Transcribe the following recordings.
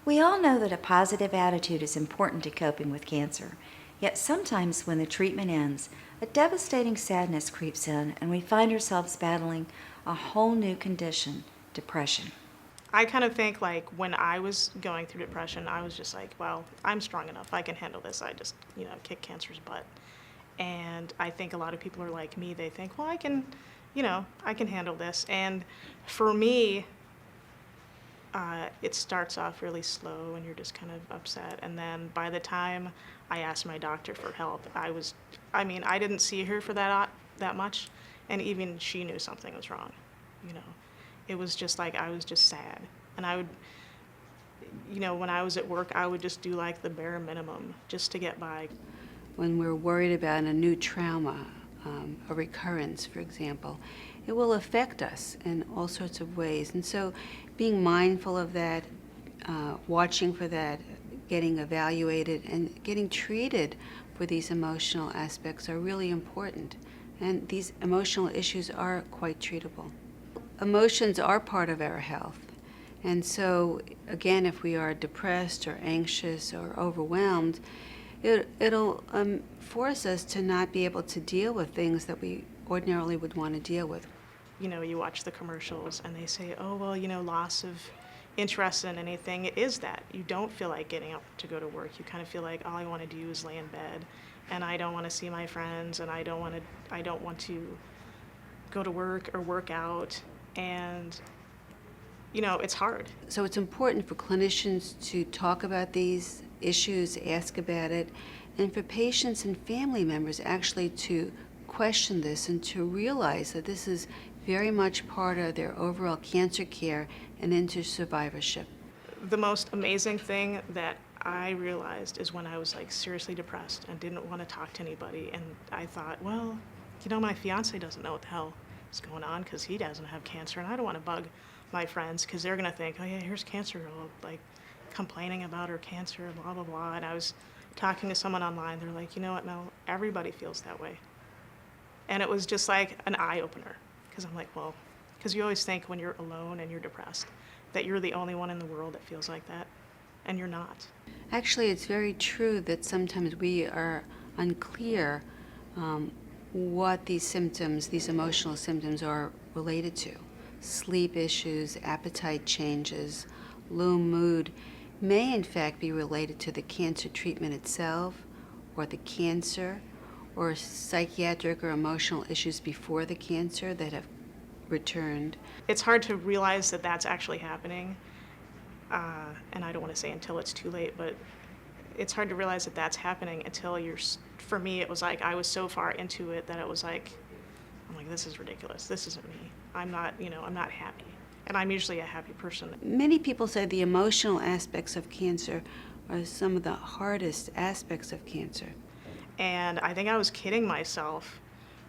We all know that a positive attitude is important to coping with cancer, yet sometimes when the treatment ends, a devastating sadness creeps in and we find ourselves battling a whole new condition, depression. I kind of think like when I was going through depression, I was just like, well, I'm strong enough. I can handle this. I just, kick cancer's butt. And I think a lot of people are like me. They think, well, I can handle this. And for me, it starts off really slow and you're just kind of upset. And then by the time I asked my doctor for help, I didn't see her for that much. And even she knew something was wrong, you know. It was just like I was just sad. And I would, when I was at work, I would just do like the bare minimum just to get by. When we're worried about a new trauma, a recurrence, for example, it will affect us in all sorts of ways. And so being mindful of that, watching for that, getting evaluated, and getting treated for these emotional aspects are really important. And these emotional issues are quite treatable. Emotions are part of our health. And so, again, if we are depressed or anxious or overwhelmed, it'll force us to not be able to deal with things that we ordinarily would want to deal with. You watch the commercials and they say, oh, well, loss of interest in anything, it is that. You don't feel like getting up to go to work. You kind of feel like all I want to do is lay in bed and I don't want to see my friends and I don't want to go to work or work out. And, it's hard. So it's important for clinicians to talk about these issues, ask about it, and for patients and family members actually to question this and to realize that this is very much part of their overall cancer care and into survivorship. The most amazing thing that I realized is when I was like seriously depressed and didn't want to talk to anybody, and I thought, well, my fiance doesn't know what the hell is going on because he doesn't have cancer, and I don't want to bug my friends because they're going to think, oh yeah, here's cancer girl, like complaining about her cancer, blah, blah, blah. And I was talking to someone online, they're like, you know what, Mel, everybody feels that way. And it was just like an eye-opener because I'm like, well, because you always think when you're alone and you're depressed that you're the only one in the world that feels like that, and you're not. Actually, it's very true that sometimes we are unclear what these symptoms, these emotional symptoms are related to. Sleep issues, appetite changes, low mood may in fact be related to the cancer treatment itself or the cancer or psychiatric or emotional issues before the cancer that have returned. It's hard to realize that that's actually happening, and I don't want to say until it's too late, but it's hard to realize that that's happening until for me, it was like I was so far into it that it was like, I'm like, this is ridiculous. This isn't me. I'm not happy. And I'm usually a happy person. Many people say the emotional aspects of cancer are some of the hardest aspects of cancer. And I think I was kidding myself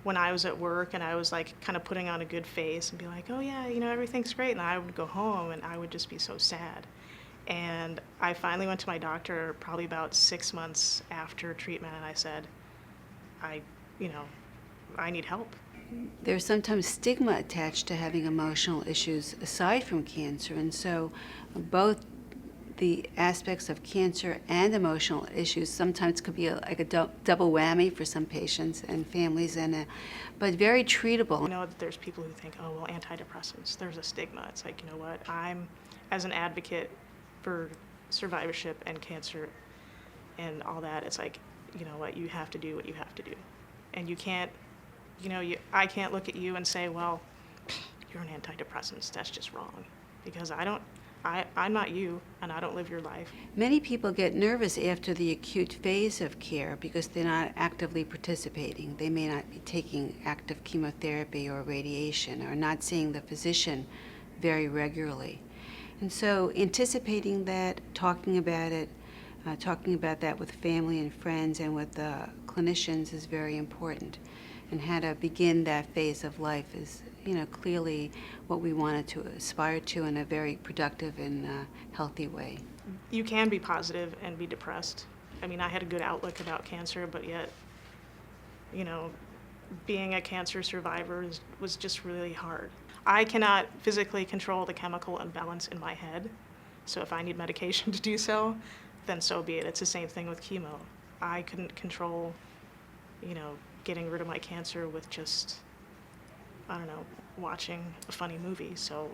when I was at work and I was like kind of putting on a good face and be like, oh yeah, everything's great. And I would go home and I would just be so sad. And I finally went to my doctor probably about 6 months after treatment and I said, I need help. There's sometimes stigma attached to having emotional issues aside from cancer, and so both the aspects of cancer and emotional issues sometimes could be like a double whammy for some patients and families, but very treatable. That there's people who think, oh, well, antidepressants, there's a stigma. It's like, what, I'm, as an advocate for survivorship and cancer and all that, it's like, what, you have to do what you have to do. And you can't, I can't look at you and say, well, you're on antidepressants, that's just wrong. Because I'm not you, and I don't live your life. Many people get nervous after the acute phase of care because they're not actively participating. They may not be taking active chemotherapy or radiation or not seeing the physician very regularly. And so anticipating that, talking about it, talking about that with family and friends and with clinicians is very important. And how to begin that phase of life is, clearly what we wanted to aspire to in a very productive and healthy way. You can be positive and be depressed. I mean, I had a good outlook about cancer, but yet, being a cancer survivor was just really hard. I cannot physically control the chemical imbalance in my head, So if I need medication to do so, then so be it. It's the same thing with chemo. I couldn't control, getting rid of my cancer with just, I don't know, watching a funny movie. So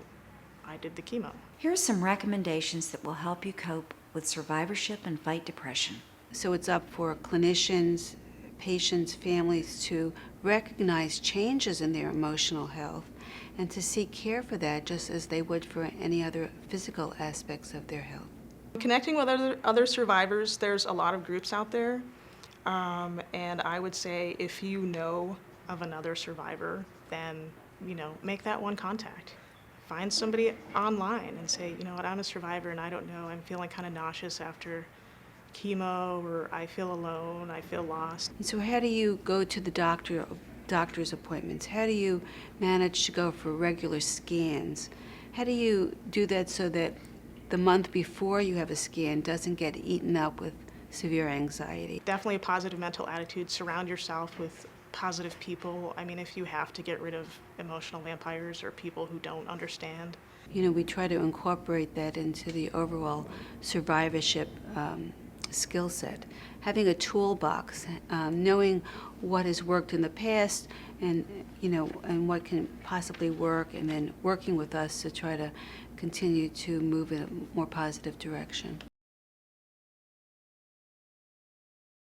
I did the chemo. Here are some recommendations that will help you cope with survivorship and fight depression. So it's up for clinicians, patients, families to recognize changes in their emotional health and to seek care for that just as they would for any other physical aspects of their health. Connecting with other survivors, there's a lot of groups out there. And I would say if you know of another survivor, then, make that one contact. Find somebody online and say, you know what, I'm a survivor and I don't know, I'm feeling kind of nauseous after chemo, or I feel alone, I feel lost. And so how do you go to the doctor's appointments? How do you manage to go for regular scans? How do you do that so that the month before you have a scan doesn't get eaten up with severe anxiety? Definitely a positive mental attitude. Surround yourself with positive people. I mean, if you have to get rid of emotional vampires or people who don't understand. We try to incorporate that into the overall survivorship skill set. Having a toolbox, knowing what has worked in the past and what can possibly work, and then working with us to try to continue to move in a more positive direction.